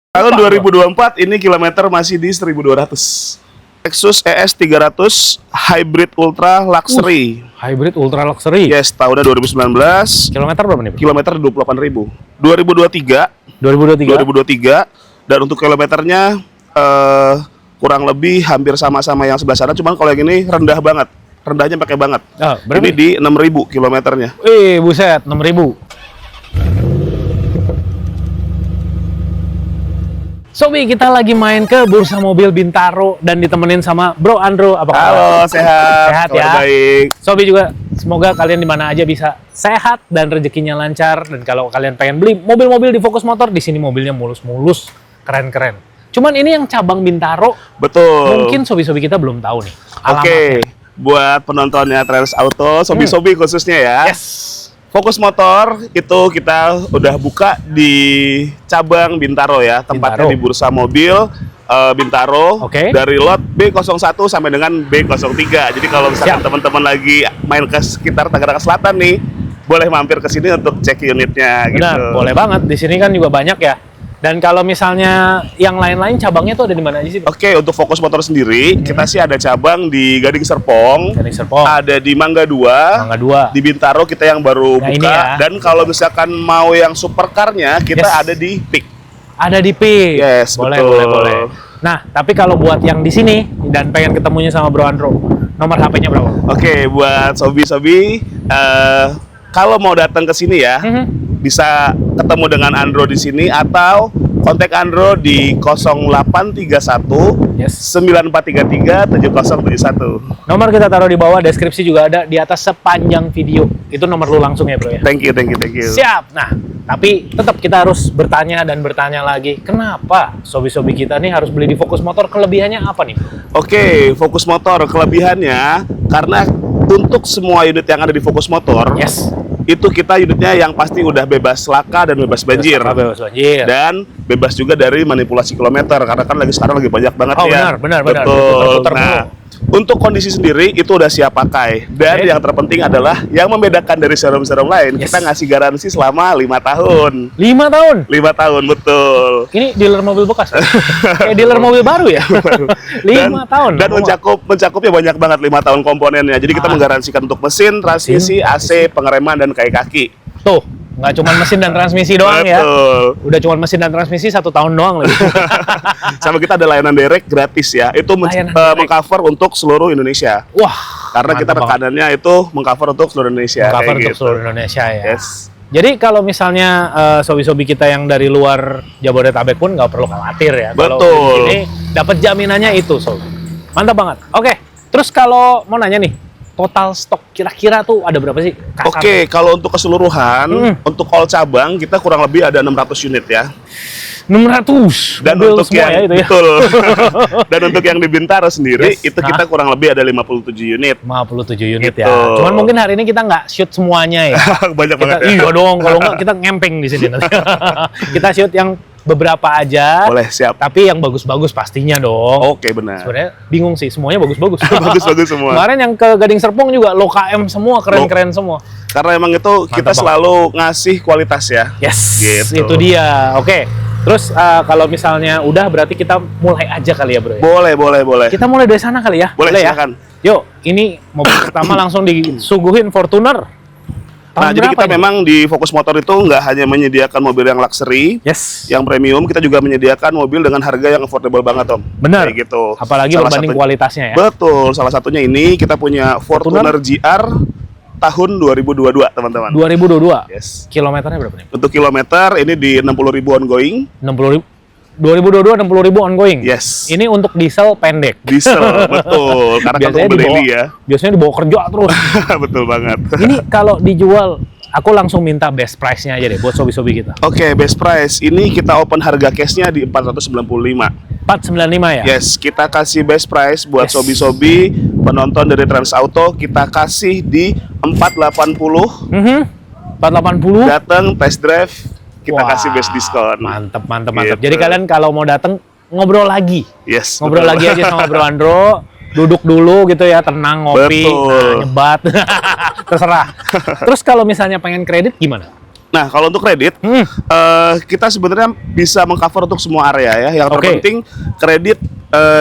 Tahun 2024 ini kilometer masih di 1.200. Lexus ES 300 Hybrid Ultra Luxury. Hybrid Ultra Luxury. Yes, tahunnya 2019. Kilometer berapa nih, Bro? Kilometer 28.000. 2023. 2023. Dan untuk kilometernya kurang lebih hampir sama-sama yang sebelah sana, cuman kalau yang ini rendah banget. Rendahnya pakai banget. Berapa ini di 6.000 kilometernya. Buset, 6.000. Sobi, kita lagi main ke Bursa Mobil Bintaro dan ditemenin sama Bro Andro. Apa kabar? Halo, sehat. Sehat ya. Baik. Sobi juga semoga kalian di mana aja bisa sehat dan rezekinya lancar. Dan kalau kalian pengen beli mobil-mobil di Fokus Motor, di sini mobilnya mulus-mulus, keren-keren. Cuman ini yang cabang Bintaro. Betul. Mungkin sobi-sobi kita belum tahu nih. Oke, buat penontonnya Trans Auto, sobi-sobi khususnya ya. Yes. Fokus Motor itu kita udah buka di cabang Bintaro ya, tempatnya Bintaro. di Bursa Mobil Bintaro. Oke. Dari lot B01 sampai dengan B03. Jadi kalau misalkan teman-teman lagi main ke sekitar Tangerang Selatan nih, boleh mampir ke sini untuk cek unitnya. Benar, gitu. boleh banget. Di sini kan juga banyak ya. Dan kalau misalnya yang lain-lain cabangnya tuh ada di mana aja sih? Oke, untuk Fokus Motor sendiri, kita sih ada cabang di Gading Serpong, Gading Serpong, ada di Mangga 2, Mangga 2. di Bintaro kita yang baru Nah, buka, ini ya. dan kalau misalkan mau yang supercarnya, kita Yes. ada di PIK. Ada di PIK. Yes, boleh, betul. boleh. Nah, tapi kalau buat yang di sini dan pengen ketemunya sama Bro Andro, nomor HP-nya berapa? Oke, buat sobi-sobi, kalau mau datang ke sini ya, bisa ketemu dengan Andro di sini atau kontak Andro di 0831 Yes. 9433 7071. Nomor kita taruh di bawah, deskripsi juga ada di atas sepanjang video. Itu nomor lu langsung ya, Bro ya. Thank you, thank you, thank you. Siap. Nah, tapi tetap kita harus bertanya dan bertanya lagi, kenapa sobi-sobi kita nih harus beli di Fokus Motor? Kelebihannya apa nih? Oke, Fokus Motor kelebihannya karena untuk semua unit yang ada di Fokus Motor, Yes. itu kita unitnya yang pasti udah bebas laka dan bebas banjir. Bebas banjir. Dan bebas juga dari manipulasi kilometer karena kan sekarang lagi banyak banget Oh, ya. benar. Betul. Diputar-putar Nah, mulu. untuk kondisi sendiri itu udah siap pakai. Dan Oke. yang terpenting adalah yang membedakan dari showroom-showroom lain, Yes. kita ngasih garansi selama 5 tahun. 5 tahun. 5 tahun, betul. Ini dealer mobil bekas. Kayak dealer mobil baru ya. 5 tahun. Dan mencakupnya banyak banget 5 tahun komponennya. Jadi kita menggaransikan untuk mesin, transmisi, AC, pengereman dan kaki-kaki. Tuh, nggak cuma mesin dan transmisi doang ya. Betul. Udah cuma mesin dan transmisi 1 tahun doang lagi. Sama kita ada layanan direct gratis ya. Itu Layanan direct. mengcover untuk seluruh Indonesia. Wah, Karena kita mantap banget. rekanannya itu mengcover untuk seluruh Indonesia. Cover kayak untuk gitu. seluruh Indonesia ya. Yes. Jadi kalau misalnya sobi-sobi kita yang dari luar Jabodetabek pun nggak perlu khawatir ya. Kalau Betul. ini dapat jaminannya itu, sob. Mantap banget. Oke, terus kalau mau nanya nih, total stok kira-kira tuh ada berapa sih? Kasar. Oke, kalau untuk keseluruhan, untuk all cabang kita kurang lebih ada 600 unit ya. 600. Dan mobil untuk semua yang ya itu ya. betul. Dan untuk yang di Bintaro sendiri Yes. itu kita kurang lebih ada 57 unit. 57 unit Gitu. ya. Cuman mungkin hari ini kita nggak shoot semuanya ya. Banyak Kita, banget ya. iya dong, kalau nggak kita ngempeng di sini nanti. Kita shoot yang beberapa aja. Boleh, siap. Tapi yang bagus-bagus pastinya dong. Oke, benar. Sebenarnya bingung sih, semuanya bagus-bagus. Bagus-bagus semua. Kemarin yang ke Gading Serpong juga low KM semua, keren-keren semua. Karena emang itu kita banget. selalu ngasih kualitas ya. Yes, Gitu. itu dia. Oke. Terus kalau misalnya udah berarti kita mulai aja kali ya, Bro ya? Boleh. Kita mulai dari sana kali ya? Boleh, ya? silakan. Yuk, ini mobil pertama langsung disuguhin Fortuner. Nah, Tahun jadi kita berapa ini? memang di Fokus Motor itu nggak hanya menyediakan mobil yang luxury, Yes. yang premium, kita juga menyediakan mobil dengan harga yang affordable banget, Om. Benar. Kayak gitu. Apalagi berbanding kualitasnya ya. Betul. Salah satunya ini kita punya Fortuner GR tahun 2022, teman-teman. 2022. Yes. Kilometernya berapa nih? Untuk kilometer ini di 60.000 ongoing. 60.000. 2022 60.000 ongoing. Yes. Ini untuk diesel pendek. Diesel, betul. Karena kan mobil daily ya. Biasanya dibawa kerja terus. Betul banget. Ini kalau dijual, aku langsung minta best price-nya aja deh buat sobi-sobi kita. Oke, best price. Ini kita open harga cashnya di 495. 495 ya? Yes, kita kasih best price buat Yes. sobi-sobi penonton dari Trans Auto. Kita kasih di 480. 480. Datang test drive, kita Wah, kasih best diskon. Mantep. Gitu. Jadi kalian kalau mau datang ngobrol lagi. Yes, Ngobrol betul. lagi aja sama Bro Andro. Duduk dulu gitu ya, tenang, ngopi, Betul. nyebat. Terserah. Terus kalau misalnya pengen kredit gimana? Nah, kalau untuk kredit, kita sebenarnya bisa mengcover untuk semua area ya. Yang terpenting kredit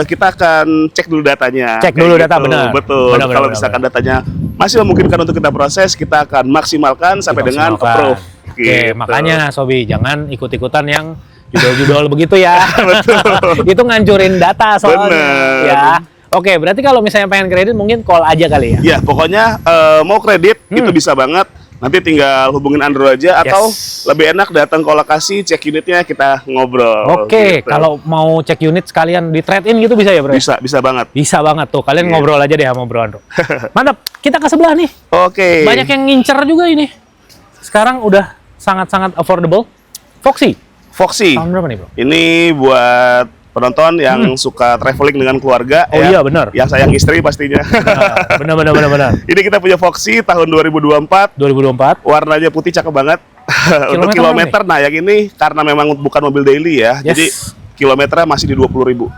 kita akan cek dulu datanya. Cek dulu data, benar. Betul. Kalau misalkan datanya masih memungkinkan untuk kita proses, kita akan maksimalkan sampai dengan approve. Oke, makanya Sobi jangan ikut-ikutan yang judul-judul begitu ya. Betul. Itu ngancurin data soalnya. Bener. Ya. Oke, berarti kalau misalnya pengen kredit mungkin call aja kali ya. Ya, pokoknya mau kredit itu bisa banget. Nanti tinggal hubungin Andro aja atau lebih enak datang ke lokasi, cek unitnya, kita ngobrol. Oke, gitu. kalau mau cek unit sekalian di trade-in gitu bisa ya, Bro? Bisa banget. Bisa banget tuh. Kalian ngobrol aja deh sama Bro Andro. Mantap. Kita ke sebelah nih. Oke. Banyak yang ngincer juga ini. Sekarang udah sangat-sangat affordable. Foxy. Foxy. Tahun berapa nih, Bro? Ini buat penonton yang suka traveling dengan keluarga. Oh iya, benar. Yang sayang istri pastinya. Benar. Ini kita punya Foxy tahun 2024. 2024. Warnanya putih, cakep banget. Untuk kilometer, nah yang ini karena memang bukan mobil daily ya. Yes. Jadi kilometernya masih di 20.000.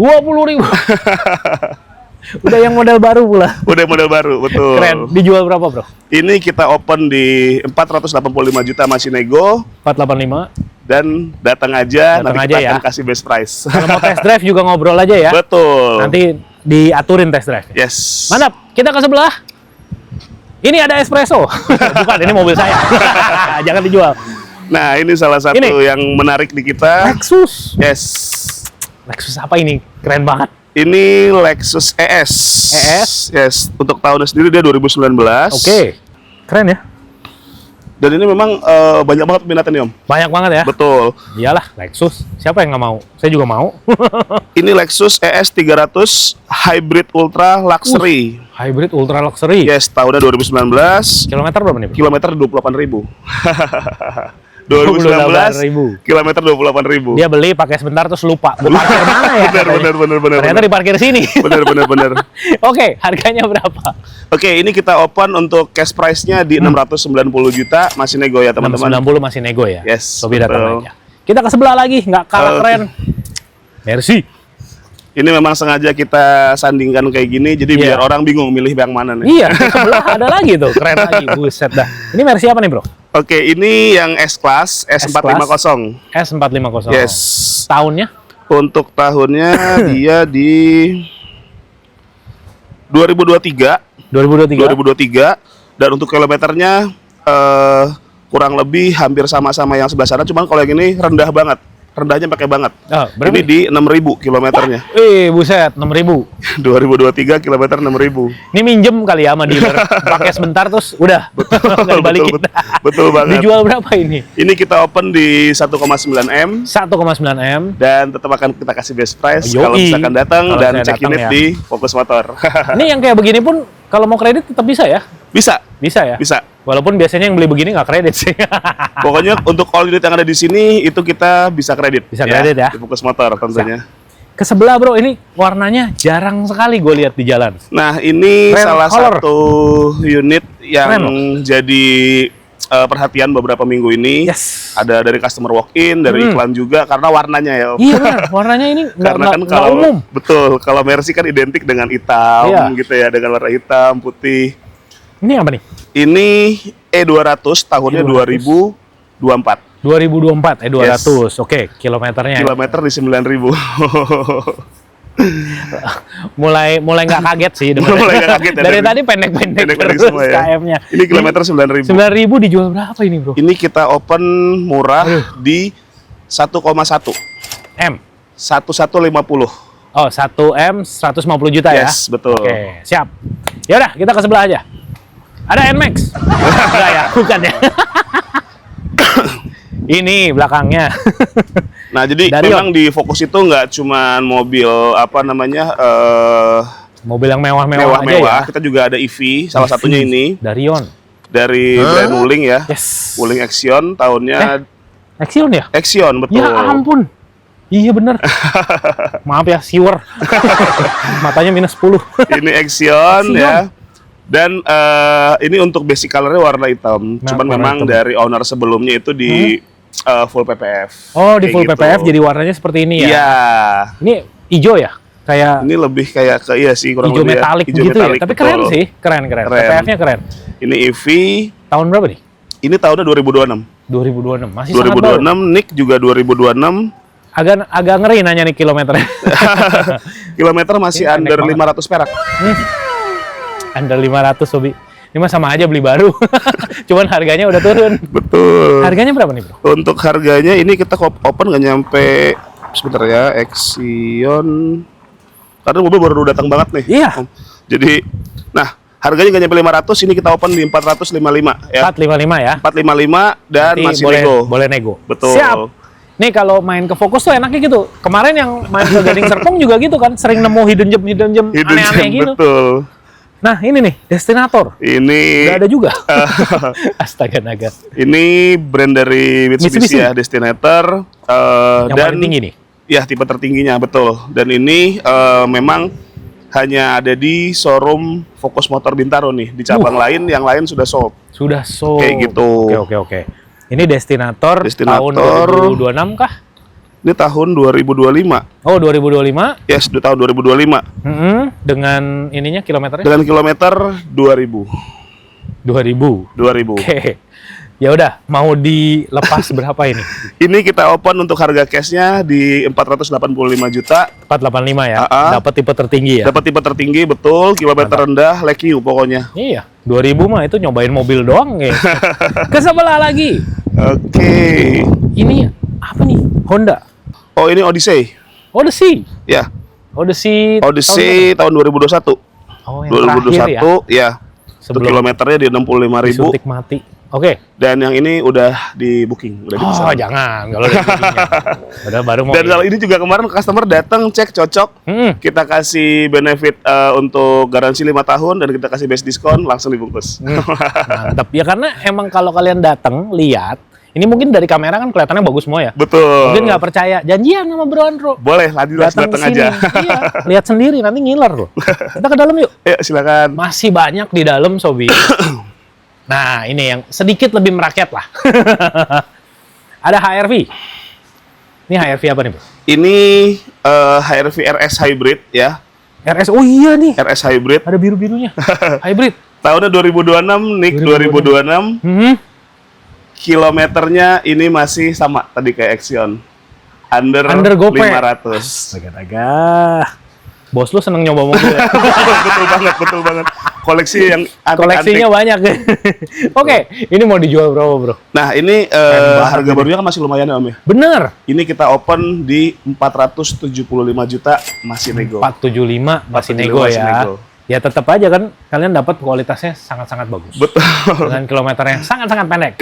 20.000. Udah yang model baru pula. Udah model baru, betul. Keren. Dijual berapa, Bro? Ini kita open di 485 juta, masih nego. 485. Dan datang aja, nanti kita ya. akan kasih best price. Kalau mau test drive juga ngobrol aja ya. Betul. Nanti diaturin test drive. Yes. Mantap. Kita ke sebelah. Ini ada espresso. Bukan, ini mobil saya. Jangan dijual. Nah, ini salah satu yang menarik di kita. Lexus. Yes. Lexus apa ini? Keren banget. Ini Lexus ES. ES? Yes. Untuk tahunnya sendiri dia 2019. Oke. Keren ya. Dan ini memang banyak banget peminatnya, Om. Banyak banget ya. Betul. Iyalah, Lexus. Siapa yang nggak mau? Saya juga mau. Ini Lexus ES 300 Hybrid Ultra Luxury. Hybrid Ultra Luxury. Yes, tahunnya 2019. Kilometer berapa nih, Bro? Kilometer 28.000. 2019 kilometer 28.000. Dia beli pakai sebentar terus lupa. Gua parkir mana ya? Benar. Ternyata diparkir sini. Benar. Oke, harganya berapa? Oke, ini kita open untuk cash price-nya di 690 juta, masih nego ya teman-teman. 690 masih nego ya. Yes. Sobi datang aja. Kita ke sebelah lagi, nggak kalah keren. Mercy. Ini memang sengaja kita sandingkan kayak gini, jadi biar orang bingung milih yang mana nih. Iya, di sebelah ada lagi tuh, keren lagi, buset dah. Ini Mercy apa nih, Bro? Oke, ini yang S-Class, S450. S450. Yes. Tahunnya? Untuk tahunnya dia di 2023. 2023. Dan untuk kilometernya kurang lebih hampir sama-sama yang sebelah sana, cuman kalau yang ini rendah banget. Rendahnya pakai banget. Oh, ini di 6.000 kilometernya. Buset, 6.000. 2023 kilometer 6.000. Ini minjem kali ya sama dealer. Pakai sebentar terus udah. Nggak dibalikin. Betul banget. Dijual berapa ini? Ini kita open di 1,9 M. 1,9 M. Dan tetap akan kita kasih best price Yoi. kalau misalkan datang dan cek unit ya. di Fokus Motor. Ini yang kayak begini pun kalau mau kredit tetap bisa ya? Bisa ya? Bisa. Walaupun biasanya yang beli begini nggak kredit sih. Pokoknya untuk all unit yang ada di sini itu kita bisa kredit. Bisa kredit ya? Di Fokus Motor tentunya. Ke sebelah, Bro, ini warnanya jarang sekali gue lihat di jalan. Nah, ini salah color. satu unit yang jadi perhatian beberapa minggu ini. Yes. Ada dari customer walk-in, dari iklan juga karena warnanya ya. Iya benar, warnanya ini nggak umum. Betul, kalau Mercy kan identik dengan hitam gitu ya, dengan warna hitam, putih. Ini apa nih? Ini E200 tahunnya 2024. 2024 E200. Yes. Oke, kilometernya. Kilometer di 9.000. mulai nggak kaget sih mulai nggak kaget ya, dari tadi pendek-pendek terus semua ya. KM-nya. Ini kilometer 9.000. 9.000 dijual berapa ini, Bro? Ini kita open murah di 1,1 M. 1150. Oh, 1 M 150 juta ya? Yes, betul. Oke, siap. Ya udah, kita ke sebelah aja. Ada NMAX? Enggak ya, bukan ya. Ini belakangnya. Nah, jadi memang di Focus itu nggak cuma mobil mobil yang mewah-mewah aja ya. Kita juga ada EV, salah satunya ini. Darion. Dari brand Wuling ya. Yes. Wuling Action tahunnya. Action ya? Action, betul. Ya ampun. Iya bener. Maaf ya, siwer. Matanya minus 10. Ini Action ya. Dan ini untuk basic colornya warna hitam. Cuman memang dari owner sebelumnya itu di full PPF. Oh, di full PPF jadi warnanya seperti ini ya? Iya. Ini hijau ya? Kayak ini lebih kayak ke sih kurang hijau lebih metalik hijau gitu metalik, ya. Tapi keren sih, keren. PPF-nya keren. Ini EV tahun berapa nih? Ini tahunnya 2026. 2026, masih sangat baru. 2026, NIK juga 2026. Agak ngeri nanya nih kilometernya. Kilometer masih Ini under pendek 500 perak. Under 500, Sobi. Ini mah sama aja beli baru. Cuman harganya udah turun. Betul. Harganya berapa nih, Bro? Untuk harganya ini kita open nggak nyampe, sebentar ya, Axion. Karena mobil baru datang banget nih. Iya. Jadi, nah harganya nggak nyampe 500, ini kita open di 455 ya. 455 ya. 455 dan Nanti masih boleh, nego. boleh nego. Betul. Siap. Nih kalau main ke Focus tuh enaknya gitu. Kemarin yang main ke Gading Serpong juga gitu kan, sering nemu hidden gem Hidden aneh-aneh gem, gitu. betul. Nah, ini nih, Destinator. Ini Udah ada juga. Astaga naga. ini brand dari Mitsubishi, Mitsubishi. ya, Destinator. Yang Dan paling tinggi nih. ya tipe tertingginya, betul. Dan ini memang hanya ada di showroom Focus Motor Bintaro nih. Di cabang lain, yang lain sudah sold. Sudah sold. Kayak gitu. Oke. Ini Destinator, tahun Destinator. 2026 kah? Ini tahun 2025. Oh, 2025. Yes, tahun 2025. Dengan ininya kilometernya Dengan kilometer 2000. 2000. 2000. Oke. Ya udah, mau dilepas berapa ini? Ini kita open untuk harga cashnya di 485 juta. 485 ya. Dapat tipe tertinggi ya. Dapat tipe tertinggi, betul. Kilometer rendah, like you pokoknya. Iya, 2000 mah itu nyobain mobil doang ya. Ke sebelah lagi. Oke. Ini apa nih? Honda. Oh, ini Odyssey. Odyssey. Ya, Odyssey. Odyssey tahun 2021. Oh, yang terakhir ya. 2021, ya. Untuk kilometernya di 65.000. Disuntik mati. Oke. Dan yang ini udah di booking, udah dipesan. Oh, jangan. Kalau udah bookingnya. Udah baru mau. Dan kalau ini juga kemarin customer datang cek cocok. Kita kasih benefit untuk garansi 5 tahun dan kita kasih best diskon langsung dibungkus. Mantap. Ya karena emang kalau kalian datang lihat, ini mungkin dari kamera kan kelihatannya bagus semua ya. Betul. Mungkin nggak percaya, janjian sama Bro Andro. Boleh, datang aja. Iya, lihat sendiri nanti ngiler loh. Kita ke dalam yuk. Ya, silakan. Masih banyak di dalam, Sobi. Nah, ini yang sedikit lebih merakyat lah. Ada HRV. Ini HRV apa nih, Bro? Ini HRV RS Hybrid ya. RS, oh iya nih. RS Hybrid. Ada biru-birunya. Hybrid. Tahunnya 2026, NIK 2026. Kilometernya ini masih sama tadi kayak Axion. Under gope. 500. Astaga. Bos lu seneng nyoba mobil ya? betul banget. Koleksi yang antik-antik. Koleksinya banyak. Oke, ini mau dijual berapa, Bro? Nah, ini harga barunya kan masih lumayan ya, Om ya? Bener. Ini kita open di 475 juta, masih nego. 475 masih nego masih ya. nego. Ya tetap aja kan kalian dapat kualitasnya sangat-sangat bagus. Betul. Dengan kilometer yang sangat-sangat pendek.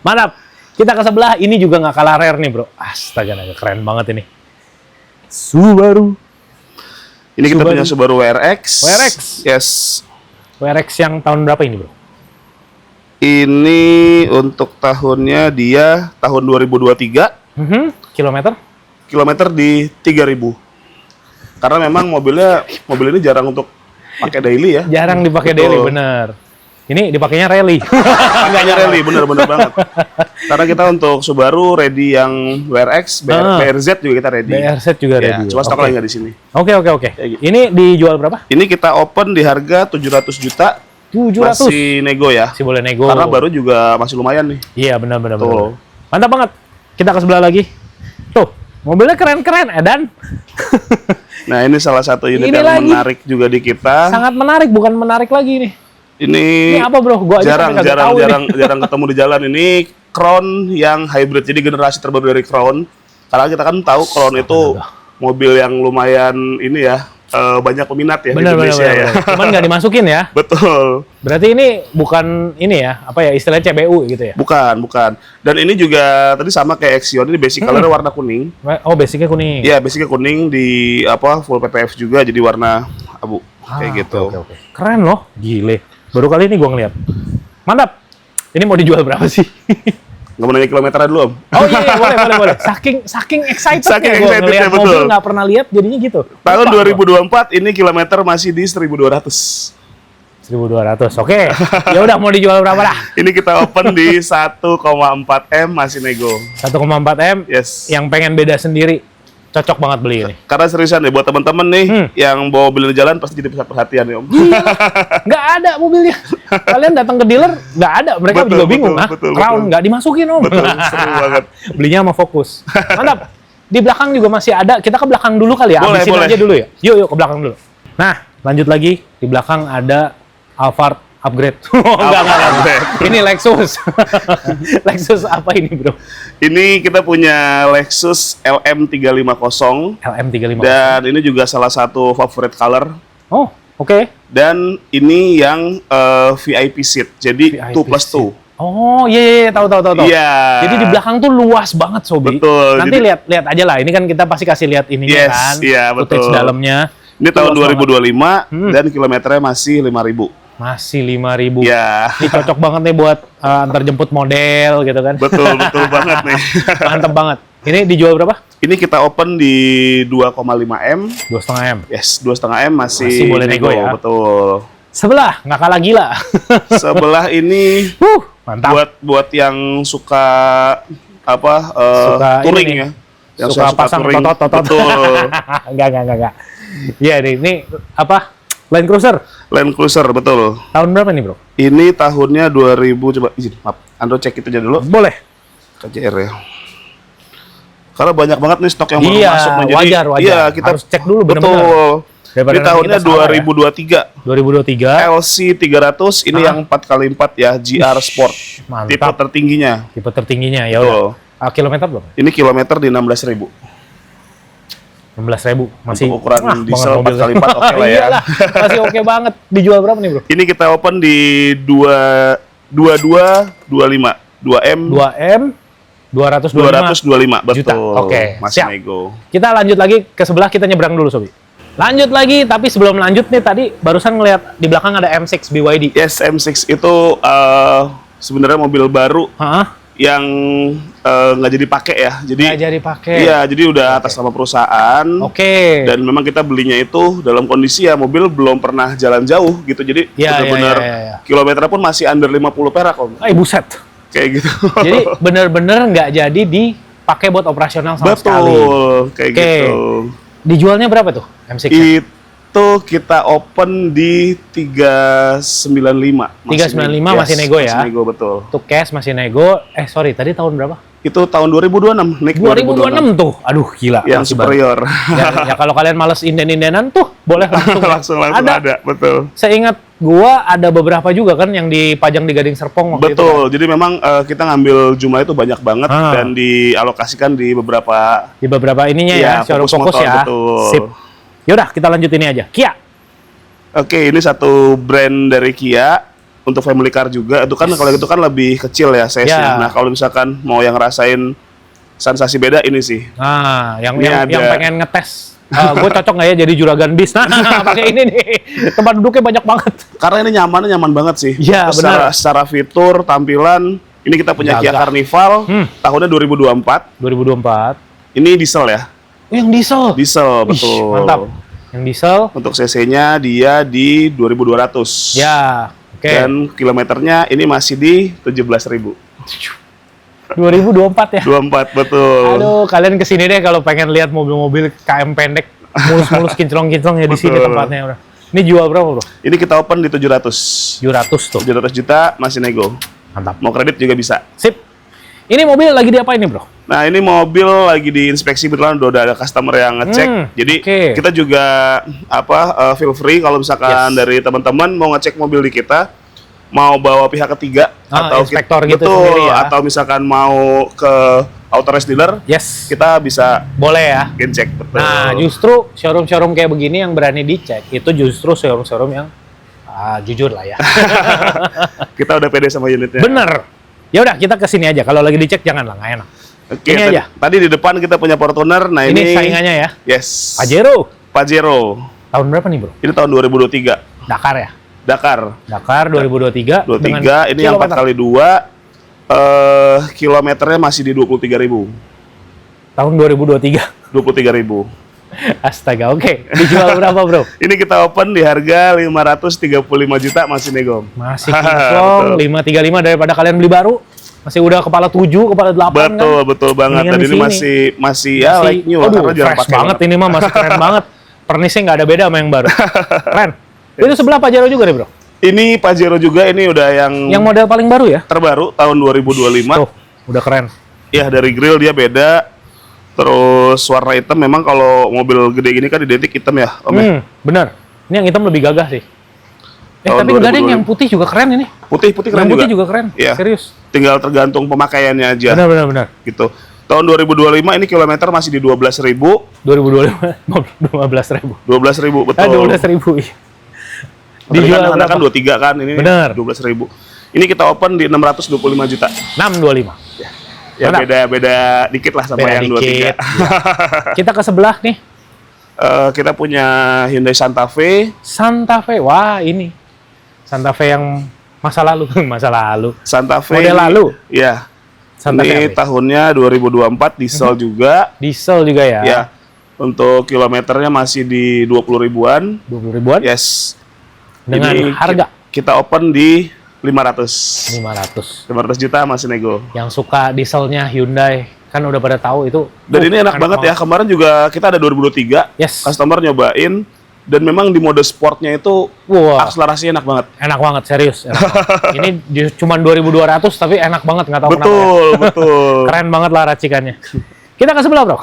Mantap. Kita ke sebelah, ini juga nggak kalah rare nih, Bro. Astaga, keren banget ini. Subaru. Ini kita punya Subaru WRX. WRX. Yes. WRX yang tahun berapa ini, Bro? Ini untuk tahunnya dia tahun 2023. Kilometer? Kilometer di 3000. Karena memang mobil ini jarang untuk pakai daily ya. Jarang dipakai daily, bener. Ini dipakainya rally. Pakainya rally, bener banget. Karena kita untuk Subaru ready yang WRX, BRZ juga kita ready. BRZ juga ya, ready. cuma stok lagi nggak di sini. Oke. gitu. Ini dijual berapa? Ini kita open di harga 700 juta. 700. Masih nego ya. Masih boleh nego. Karena baru juga masih lumayan nih. Iya, benar. Tuh. Mantap banget. Kita ke sebelah lagi. Tuh, mobilnya keren-keren, Edan. Nah, ini salah satu unit Ini yang lagi. menarik juga di kita. Sangat menarik, bukan menarik lagi nih. Ini apa, Bro? Gua aja jarang ketemu di jalan. Ini Crown yang hybrid, jadi generasi terbaru dari Crown. Karena kita kan tahu Crown itu mobil yang lumayan ini ya, banyak peminat ya di Indonesia ya. Cuman nggak dimasukin ya. Betul. Berarti ini bukan ini ya, apa ya istilahnya CBU gitu ya? Bukan. Dan ini juga tadi sama kayak Axion, ini basic color warna kuning. Oh, basicnya kuning. Iya, basicnya kuning di full PPF juga, jadi warna abu kayak gitu. Oke. Keren loh, gile. Baru kali ini gua ngeliat. Mantap. Ini mau dijual berapa sih? Nggak mau nanya kilometernya dulu, Om? Oh iya, boleh. Saking excited ya gua ngeliat mobil nggak pernah lihat jadinya gitu. Tahun 2024 ini kilometer masih di 1200. 1200. Oke. Ya udah mau dijual berapa dah? Ini kita open di 1,4 M masih nego. 1,4 M. Yes. Yang pengen beda sendiri. Cocok banget beli ini. Karena seriusan deh buat teman-teman nih yang bawa mobil di jalan pasti jadi pusat perhatian ya Om. Iya, nggak ada mobilnya. Kalian datang ke dealer, nggak ada. Mereka Betul, juga bingung. betul, Crown betul. nggak dimasukin Om. Betul, seru banget. Belinya sama Fokus. Mantap. Di belakang juga masih ada. Kita ke belakang dulu kali ya. Boleh, Abisin boleh. aja dulu ya. Yuk ke belakang dulu. Nah, lanjut lagi. Di belakang ada Alphard upgrade. Enggak. Upgrade. Ini Lexus. Lexus apa ini, Bro? Ini kita punya Lexus LM350 LM350. dan ini juga salah satu favorite color. Oh, oke. Dan ini yang VIP seat, jadi VIP 2+2. Oh, iya, tahu. Iya. Jadi di belakang tuh luas banget, Sobi. Betul, Nanti jadi- lihat aja lah. Ini kan kita pasti kasih lihat ininya Yes, kan. iya, Footage betul. dalamnya. Ini tahun Luas 2025 dan kilometernya masih 5.000. Masih 5.000. Ya, Ini cocok banget nih buat antar jemput model gitu kan. betul banget nih. Mantep banget. Ini dijual berapa? Ini kita open di 2,5 M. 2,5 M. Yes, 2,5 M masih Masih boleh nego ya. Betul. Sebelah, nggak kalah gila. Sebelah ini Mantap. buat yang suka apa Suka touring ini nih. ya. Yang Suka pasang touring. totot. Betul. Enggak. Iya nih, ini apa? Land Cruiser. Land Cruiser, betul. Tahun berapa nih, Bro? Ini tahunnya 2000, coba izin, maaf. Ando cek itu aja dulu. Boleh. KJR ya. Karena banyak banget nih stok yang baru Iya, masuk. Nah, jadi, wajar. Iya, kita harus cek dulu bener-bener. Betul. Daripada Ini nanti tahunnya kita salah ya. 2023. 2023. LC 300 ini yang 4x4 ya, GR Sport. Mantap. Tipe tertingginya. Tipe tertingginya ya Betul. udah. Kilometer berapa? Ini kilometer di 16.000. 16.000 masih Untuk ukuran wah, diesel banget mobilnya. 4x4 oke lah ya. Iyalah, masih oke banget. Dijual berapa nih, Bro? Ini kita open di 2225 2M 2M 225 225 betul. juta. Oke, masih siap. nego. Kita lanjut lagi ke sebelah, kita nyebrang dulu, Sobi. Lanjut lagi, tapi sebelum lanjut nih tadi barusan ngeliat di belakang ada M6 BYD. Yes, M6 itu sebenarnya mobil baru Hah? yang nggak jadi pakai ya. Jadi Nggak jadi pakai. Iya, jadi udah atas nama perusahaan. Oke. Dan memang kita belinya itu dalam kondisi ya mobil belum pernah jalan jauh gitu. Jadi Ya, benar-benar ya. kilometernya pun masih under 50 perak Om. Buset. Kayak gitu. Jadi bener-bener nggak jadi dipakai buat operasional sama sekali. Betul, kayak Oke. gitu. Dijualnya berapa tuh M6? Itu kita open di 395. 395 masih nego ya? Masih nego, betul. Untuk cash masih nego. Sorry, tadi tahun berapa? Itu tahun 2026, naik 2026 tuh. Aduh, gila. Yang masih baru. superior. Ya kalau kalian males inden-indenan tuh, boleh langsung. langsung ada, betul. Saya ingat gua ada beberapa juga kan yang dipajang di Gading Serpong waktu itu. Betul. Kan? Jadi memang kita ngambil jumlah itu banyak banget Ah. dan dialokasikan di beberapa Di beberapa ininya Iya, ya, showroom fokus fokus motor, ya. betul. Sip. Yaudah, kita lanjut ini aja. Kia. Oke, ini satu brand dari Kia untuk family car juga. Itu kan kalau itu kan lebih kecil ya size-nya. Ya. Nah, kalau misalkan mau yang ngerasain sensasi beda ini sih. Nah, yang Ini yang ada- pengen ngetes. Gue cocok nggak ya jadi juragan bis? Nah, pakai ini nih. Tempat duduknya banyak banget. Karena ini nyaman banget sih. Iya, benar. Secara fitur, tampilan, ini kita punya Kia Gagah. Carnival tahunnya 2024. 2024. Ini diesel ya. Yang diesel. Diesel, Ih, betul. mantap. Yang diesel. Untuk cc-nya dia di 2200. Ya, oke. Dan kilometernya ini masih di 17.000. 2024 ya. 24, betul. Aduh, kalian kesini deh kalau pengen lihat mobil-mobil KM pendek, mulus-mulus kinclong-kinclong ya di sini Betul. tempatnya, Bro. Ini jual berapa, Bro? Ini kita open di 700. 700 tuh. 700 juta masih nego. Mantap. Mau kredit juga bisa. Sip. Ini mobil lagi diapain nih, Bro? Nah, ini mobil lagi diinspeksi betulan udah ada customer yang ngecek. Jadi oke. kita juga feel free kalau misalkan dari teman-teman mau ngecek mobil di kita, mau bawa pihak ketiga inspektor gitu betul, sendiri ya. atau misalkan mau ke authorized dealer, Yes. kita bisa Boleh ya. cek betul. Nah, justru showroom-showroom kayak begini yang berani dicek, itu justru showroom-showroom yang jujur lah ya. Kita udah pede sama unitnya. Bener. Ya udah, kita kesini aja. Kalau lagi dicek jangan lah, nggak enak. Oke, Ini aja. Tadi di depan kita punya Fortuner. Nah, Ini ini saingannya ya. Yes. Pajero. Pajero. Tahun berapa nih, Bro? Ini tahun 2023. Dakar ya. Dakar. Dakar 2023. 23, ini yang 4x2, kilometernya masih di 23.000. Tahun 2023. 23.000. Astaga, oke. Dijual berapa, Bro? Ini kita open di harga 535 juta masih nego. Masih kinclong, 535 daripada kalian beli baru. Masih udah kepala 7, kepala 8 Betul, kan? betul banget. Mendingan Dan di ini sini. masih ya like new lah, Aduh, karena jarang fresh pakai banget ini mah, masih keren banget. Pernisnya nggak ada beda sama yang baru. Keren. Itu sebelah Pajero juga nih, Bro? Ini Pajero juga, ini udah Yang model paling baru ya? terbaru tahun 2025. Tuh, udah keren. Ya, dari grill dia beda. Terus warna hitam, memang kalau mobil gede gini kan identik hitam ya, Om ya? Bener. Ini yang hitam lebih gagah sih. Tahun Tapi enggak ada 2025. yang putih juga keren ini. Putih keren Yang putih juga. juga keren, Iya. serius. Tinggal tergantung pemakaiannya aja. Benar. Gitu. Tahun 2025 ini kilometer masih di 12.000. 2025, 15.000. 12.000 betul. 12.000. Iya. Dijual Dijual kan berapa? 23 kan, ini Bener. 12.000. Ini kita open di 625 juta. 625. Ya Mantap. beda dikit lah sama Beda yang dikit. 23. Kita ke sebelah nih, Kita punya Hyundai Santa Fe. Santa Fe. Wah, ini Santa Fe yang masa lalu, masa lalu. Santa Fe Model ini- lalu. Ya. Santa Fe Ini apa? tahunnya 2024, diesel juga. Diesel juga ya. Ya. Untuk kilometernya masih di 20 ribuan. 20 ribuan Yes. dengan Ini harga kita open di 500. 500. 500 juta masih nego. Yang suka dieselnya Hyundai kan udah pada tahu itu. Dan ini enak banget ya. Kemarin juga kita ada 2023. Yes. Customer nyobain. Dan memang di mode sportnya itu Wah, akselerasinya enak banget. enak banget, serius. Enak banget. Ini cuma 2.200 tapi enak banget, nggak tahu kenapa ya. Betul, betul. Keren banget lah racikannya. Kita ke sebelah, Bro.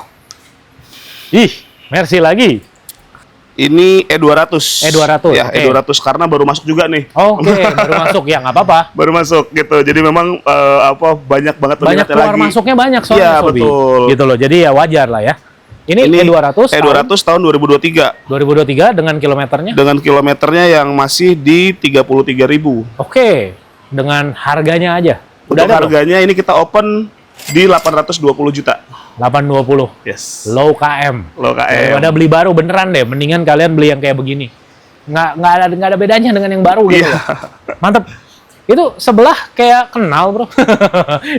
Ih, Mercy lagi. Ini E200. E200, Ya, oke. E200 karena baru masuk juga nih. Oke, baru masuk ya, nggak apa-apa. Baru masuk gitu. Jadi memang banyak banget Banyak peminatnya keluar lagi. masuknya banyak soalnya, Iya, Sobi. betul. Gitu loh, jadi ya wajar lah ya. Ini E200, tahun 2023 2023 dengan kilometernya. dengan kilometernya yang masih di 33.000. Oke, dengan harganya aja. Untuk Udah ada harganya ini kita open di 820 juta. 820. Yes. Low KM. Low KM. Daripada beli baru beneran deh, mendingan kalian beli yang kayak begini. Nggak ada bedanya dengan yang baru gitu. Iya. loh. Mantep. Itu sebelah kayak kenal, Bro.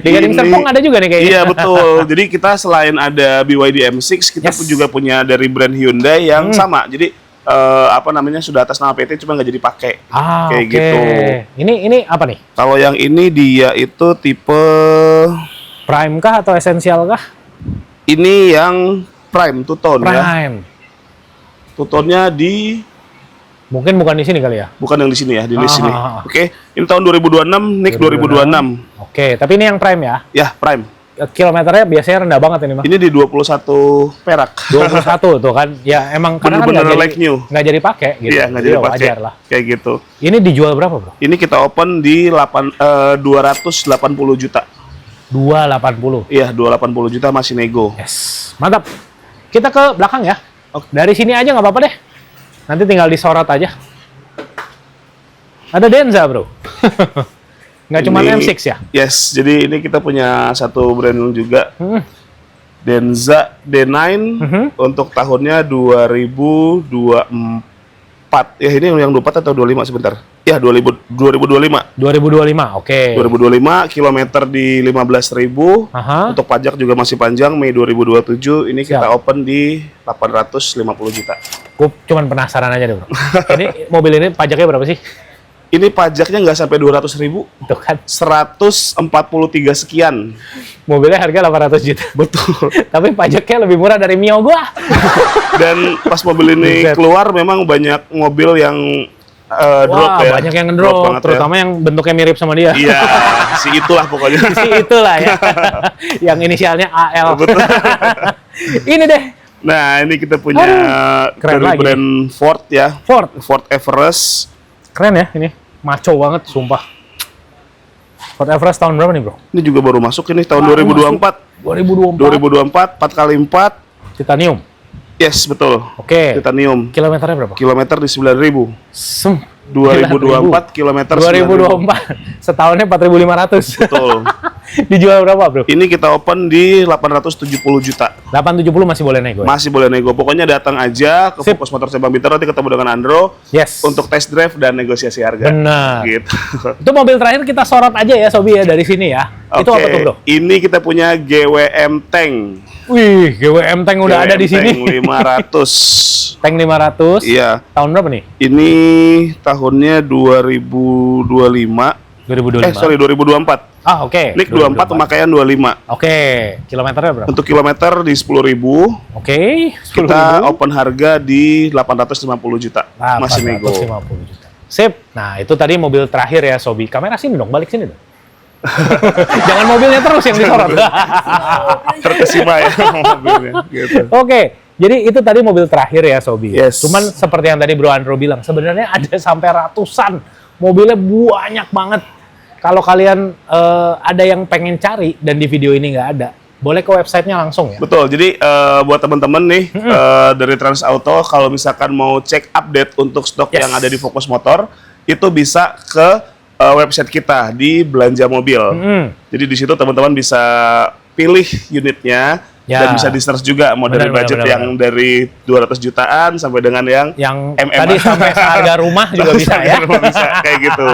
Di Gading Ini- Serpong ada juga nih kayaknya. Iya betul. Jadi kita selain ada BYD M6, kita Yes. pun juga punya dari brand Hyundai yang sama. Jadi sudah atas nama PT cuma nggak jadi pakai. Ah, Kayak oke. gitu. Ini apa nih? Kalau yang ini dia itu tipe Prime kah atau Essential kah? ini yang Prime two tone ya. Prime. Two tone-nya di Mungkin bukan di sini kali ya. bukan yang di sini ya, di list sini. Ah. Oke. Ini tahun 2026, NIK 2026. Oke, tapi ini yang Prime ya. Ya, Prime. Kilometernya biasanya rendah banget ini, Mas. Ini di 21 perak. 21 tuh kan. Ya emang karena kan Bener-bener nggak like new. nggak jadi pakai gitu. Iya, nggak Jadi jadi ya pakai. wajar lah. Kayak gitu. Ini dijual berapa, Bro? Ini kita open di 280 juta. 280. Iya, 280 juta masih nego. Yes. Mantap. Kita ke belakang ya. Dari sini aja nggak apa-apa deh. Nanti tinggal disorot aja. Ada Denza, Bro. Nggak cuma Ini- M6 ya? Yes, jadi ini kita punya satu brand juga. Hmm. Denza D9 untuk tahunnya 2024. Ya, ini yang 24 atau 25 sebentar. Ya, 2025. 2025. Oke. 2025, kilometer di 15.000. Aha. Untuk pajak juga masih panjang, Mei 2027. Ini kita Siap. open di 850 juta. Gue cuman penasaran aja deh, Bro. Ini mobil ini pajaknya berapa sih? Ini pajaknya nggak sampai 200.000, Tuh kan. 143 sekian. Mobilnya harga 800 juta. Betul. Tapi pajaknya lebih murah dari Mio gua. Dan pas mobil ini Buset. keluar, memang banyak mobil yang drop Wah, ya. banyak yang ngedrop, banget ya. terutama yang bentuknya mirip sama dia. Iya, si itulah pokoknya. Si itulah ya. Yang inisialnya AL. Betul. Ini deh, Nah, ini kita punya keren dari lagi brand Ford ya. Ford. Ford Everest. Keren ya ini. Maco banget, sumpah. Ford Everest tahun berapa nih, Bro? Ini juga baru masuk ini tahun Baru 2024. 2024. 2024 4x4. Titanium. Yes, betul. Oke. Titanium. Kilometernya berapa? Kilometer di 9.000. 2024 kilometer 2024. Setahunnya 4.500. Betul. Dijual berapa, Bro? Ini kita open di 870 juta. 870 masih boleh nego. Ya? Masih boleh nego. Pokoknya datang aja ke Sip. Fokus Motor Sabang Bintaro, nanti ketemu dengan Andro Yes. untuk test drive dan negosiasi harga. Benar. Gitu. Itu mobil terakhir kita sorot aja ya, Sobi ya, dari sini ya. Itu Oke, apa tuh, Bro? Ini kita punya GWM Tank. Wih, GWM Tank udah ada di GWM sini. Tank 500. Tank 500. Iya. Tahun berapa nih? Ini tahunnya 2025. 2025. 2024. Ah, oke. Nik 24 pemakaian 25. Oke, kilometernya berapa? Untuk kilometer di 10.000. Oke, 10.000. Kita open harga di 850 juta. Masih nego. 850 juta. Sip. Nah, itu tadi mobil terakhir ya, Sobi. Kamera sini dong, balik sini dong. Jangan mobilnya terus yang disorot. Terkesima ya mobilnya. Gitu. Oke, jadi itu tadi mobil terakhir ya, Sobi. Yes. Cuman seperti yang tadi Bro Andro bilang, sebenarnya ada sampai ratusan. Mobilnya banyak banget. Kalau kalian ada yang pengen cari dan di video ini nggak ada, boleh ke websitenya langsung ya. Betul. Jadi buat teman-teman nih dari Trans Auto, kalau misalkan mau cek update untuk stok yang ada di Focus Motor, itu bisa ke website kita di belanja mobil. Jadi di situ teman-teman bisa pilih unitnya dan bisa di-search juga mau dari budget yang dari 200 jutaan sampai dengan yang MMA. Tadi sampai seharga rumah juga bisa ya. Bisa kayak gitu.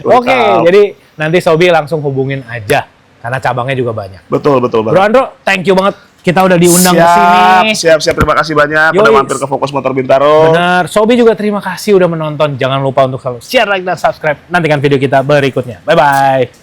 Oke, jadi nanti Sobi langsung hubungin aja karena cabangnya juga banyak. Betul. Bro Andro, thank you banget. Kita udah diundang ke sini. Siap. Terima kasih banyak udah mampir ke Focus Motor Bintaro. Benar. Sobi juga terima kasih udah menonton. Jangan lupa untuk selalu share, like, dan subscribe. Nantikan video kita berikutnya. Bye-bye.